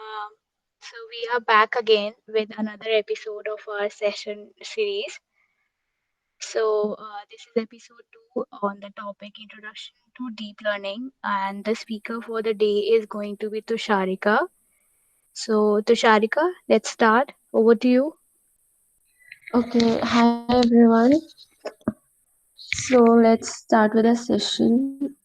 Um, so we are back again with another episode of our session series. This is episode 2 on the topic Introduction to Deep Learning, and the speaker for the day is going to be Tusharika. So, Tusharika, let's start. Over to you. Okay, hi everyone. So let's start with a session.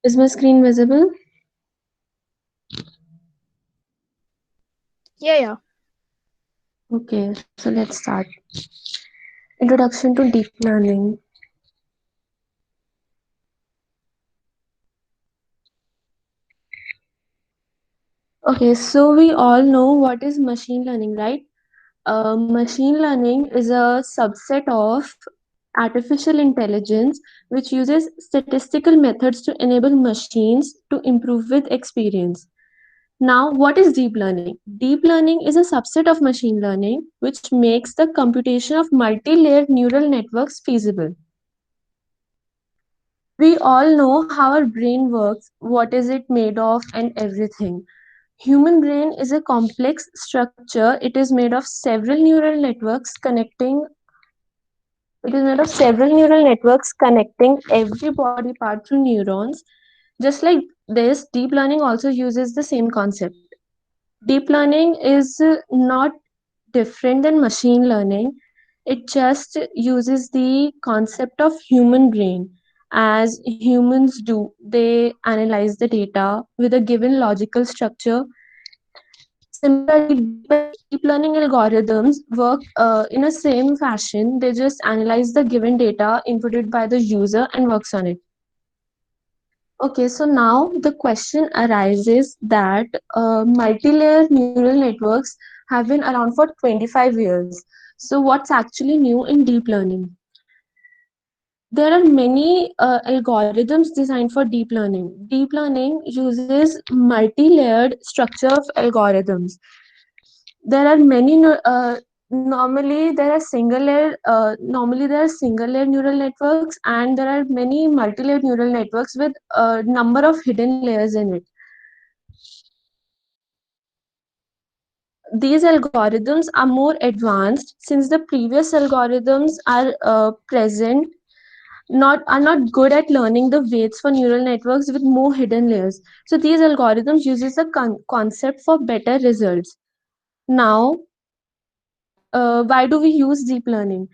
Is my screen visible? Yeah, yeah. Okay, so let's start. Introduction to deep learning. Okay, so we all know what is machine learning, right? Machine learning is a subset of artificial intelligence which uses statistical methods to enable machines to improve with experience. Now, what is deep learning? Deep learning is a subset of machine learning which makes the computation of multi-layered neural networks feasible. We all know how our brain works, what is it made of and everything. Human brain is a complex structure. It is made of several neural networks connecting every body part through neurons. Just like this, deep learning also uses the same concept. Deep learning is not different than machine learning. It just uses the concept of human brain as humans do. They analyze the data with a given logical structure. Similarly, deep learning algorithms work in a same fashion. They just analyze the given data inputted by the user and works on it. Okay, so now the question arises that multi-layer neural networks have been around for 25 years. So what's actually new in deep learning? There are many algorithms designed for deep learning. Deep learning uses multi-layered structure of algorithms. There are many normally there are single layer neural networks, and there are many multi-layered neural networks with a number of hidden layers in it. These algorithms are more advanced since the previous algorithms are not good at learning the weights for neural networks with more hidden layers. So these algorithms uses the concept for better results. Now, why do we use deep learning?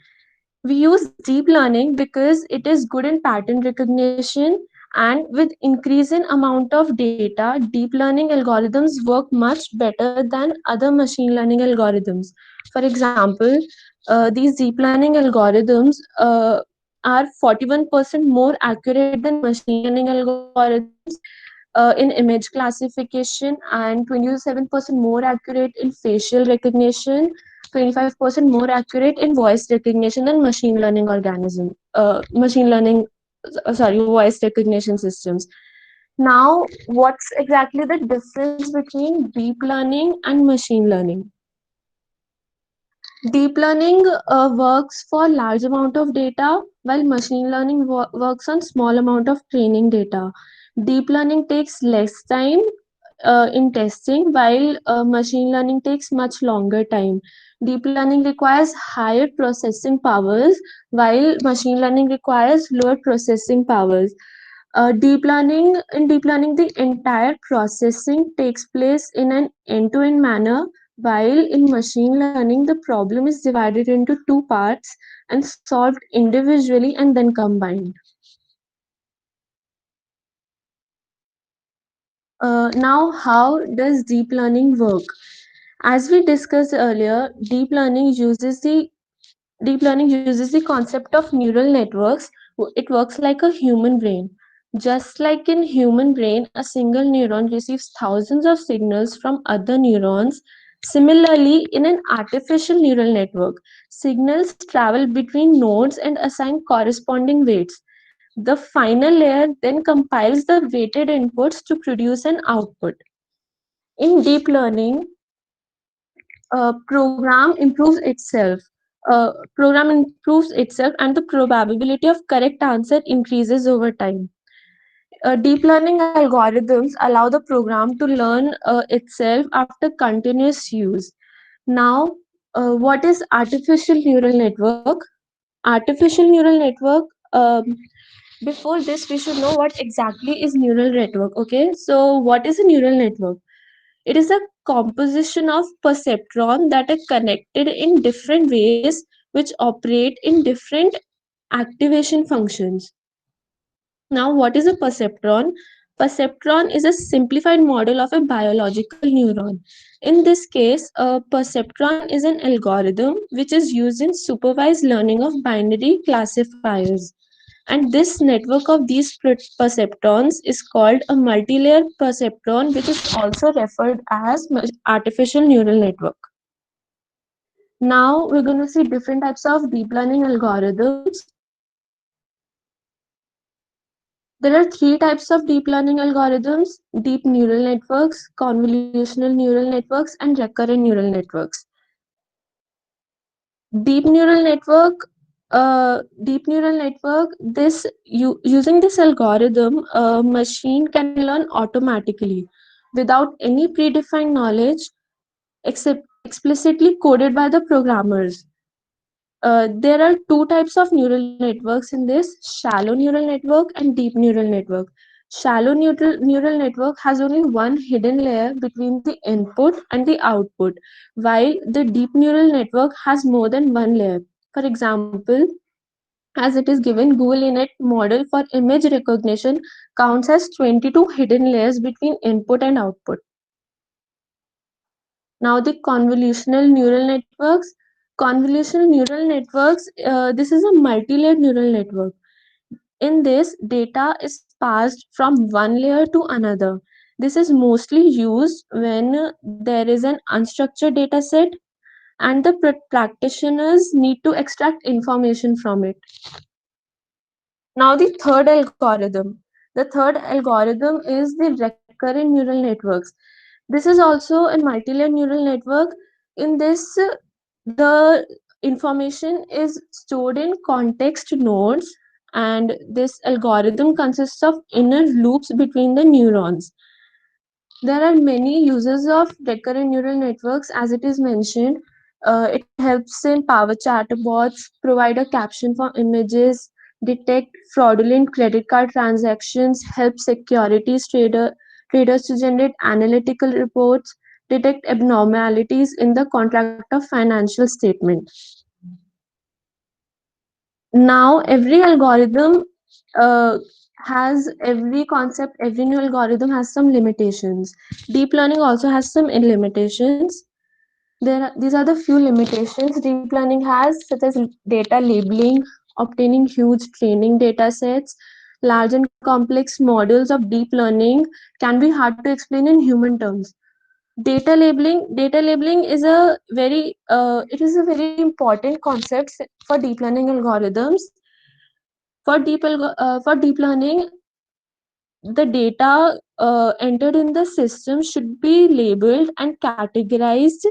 We use deep learning because it is good in pattern recognition, and with increasing amount of data, deep learning algorithms work much better than other machine learning algorithms. For example, these deep learning algorithms are 41% more accurate than machine learning algorithms in image classification, and 27% more accurate in facial recognition, 25% more accurate in voice recognition than voice recognition systems. Now, what's exactly the difference between deep learning and machine learning? Deep learning works for large amount of data, while machine learning works on small amount of training data. Deep learning takes less time in testing, while machine learning takes much longer time. Deep learning requires higher processing powers, while machine learning requires lower processing powers. Deep learning, the entire processing takes place in an end-to-end manner, while in machine learning, the problem is divided into two parts and solved individually and then combined. Now, how does deep learning work? As we discussed earlier, deep learning uses the concept of neural networks. It works like a human brain. Just like in human brain, a single neuron receives thousands of signals from other neurons. Similarly, in an artificial neural network, signals travel between nodes and assign corresponding weights. The final layer then compiles the weighted inputs to produce an output. In deep learning, program improves itself. Program improves itself, and the probability of correct answer increases over time. Deep learning algorithms allow the program to learn itself after continuous use. Now, what is artificial neural network? Artificial neural network. Before this, we should know what exactly is neural network. Okay, so what is a neural network? It is a composition of perceptron that are connected in different ways, which operate in different activation functions. Now, what is a perceptron? Perceptron is a simplified model of a biological neuron. In this case, a perceptron is an algorithm which is used in supervised learning of binary classifiers. And this network of these perceptrons is called a multi-layer perceptron, which is also referred as artificial neural network. Now we're going to see different types of deep learning algorithms. There are three types of deep learning algorithms: deep neural networks, convolutional neural networks, and recurrent neural networks. Deep neural network, using this algorithm, a machine can learn automatically without any predefined knowledge except explicitly coded by the programmers. There are two types of neural networks in this: shallow neural network and deep neural network. Shallow neural network has only one hidden layer between the input and the output, while the deep neural network has more than one layer. For example, as it is given, Google Init model for image recognition counts as 22 hidden layers between input and output. Now the convolutional neural networks. Convolutional neural networks, this is a multi-layered neural network. In this, data is passed from one layer to another. This is mostly used when there is an unstructured data set and the practitioners need to extract information from it. Now the third algorithm. The third algorithm is the recurrent neural networks. This is also a multi-layer neural network. In this, the information is stored in context nodes, and this algorithm consists of inner loops between the neurons. There are many uses of recurrent neural networks, as it is mentioned. It helps in power chatbots, provide a caption for images, detect fraudulent credit card transactions, help traders to generate analytical reports, detect abnormalities in the contract of financial statement. Now, every algorithm every concept, every new algorithm has some limitations. Deep learning also has some limitations. These are the few limitations deep learning has, such as data labeling, obtaining huge training data sets. Large and complex models of deep learning can be hard to explain in human terms. Data labeling is a very important concept for deep learning algorithms. For deep learning, the data entered in the system should be labeled and categorized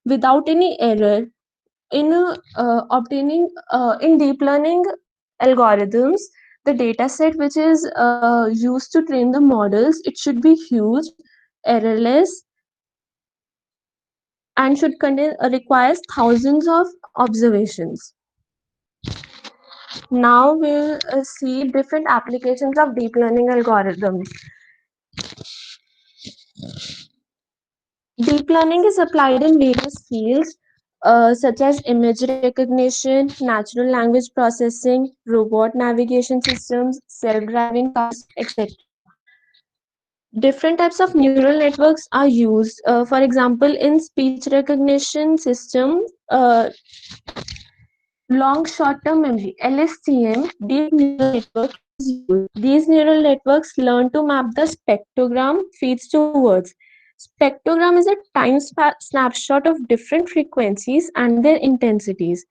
without any error. In deep learning algorithms, the data set which is used to train the models, it should be huge, errorless, and should contain requires thousands of observations. Now we'll see different applications of deep learning algorithms. Deep learning is applied in various fields, such as image recognition, natural language processing, robot navigation systems, self-driving cars, etc. Different types of neural networks are used. For example, in speech recognition system, long short-term memory (LSTM), deep neural network is used. These neural networks learn to map the spectrogram feeds to words. Spectrogram is a snapshot of different frequencies and their intensities.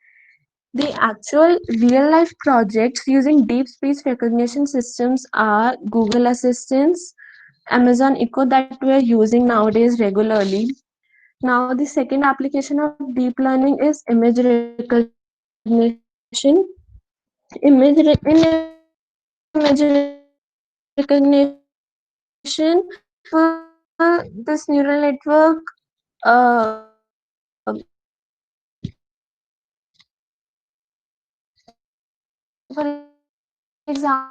The actual real life projects using deep speech recognition systems are Google Assistants, Amazon Echo that we are using nowadays regularly. Now, the second application of deep learning is image recognition. In image recognition, this neural network, for example,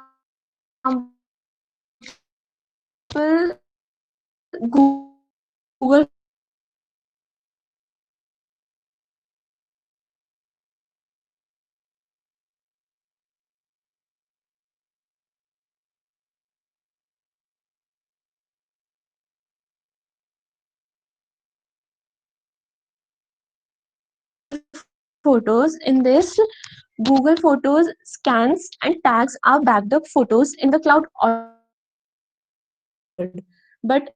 Photos. In this, Google Photos scans and tags are backed up photos in the cloud already stored. But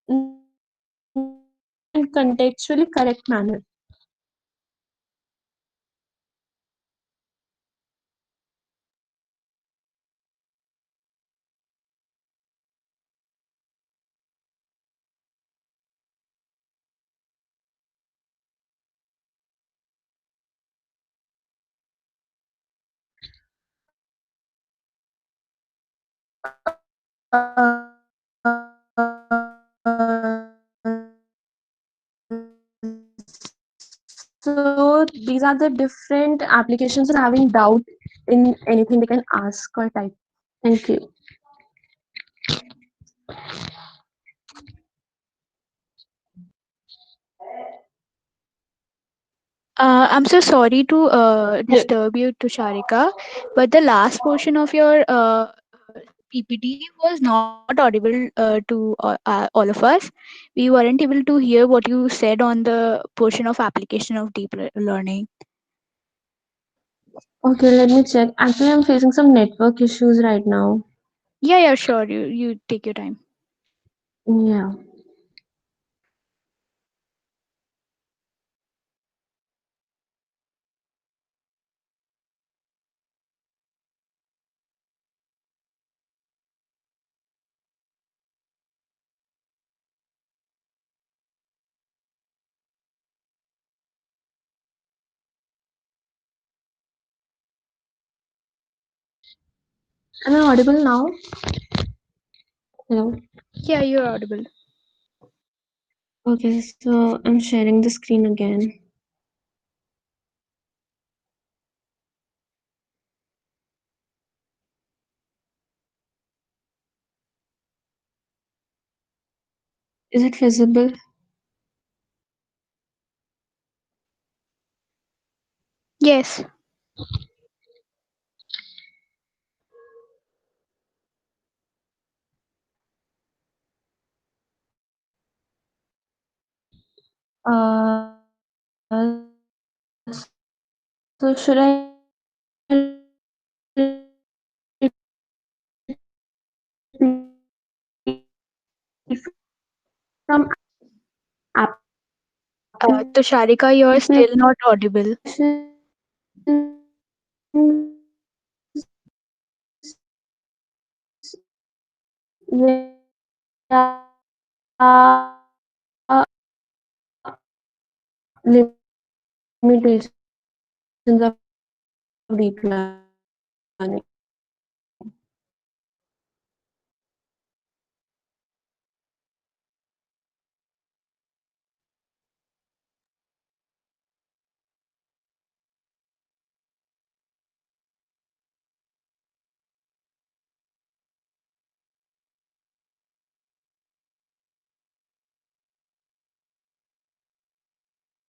and contextually correct manner. So these are the different applications for having doubt in anything they can ask or type. Thank you. I'm so sorry to disturb you, Tusharika, but the last portion of your PPT was not audible to all of us. We weren't able to hear what you said on the portion of application of learning. Okay, let me check. Actually, I'm facing some network issues right now. Yeah, yeah, sure. You take your time. Yeah. Am I audible now? Hello. Yeah, you're audible. Okay, so I'm sharing the screen again. Is it visible? Yes. So should I from Tusharika, you're still not audible. limitations of deep learning.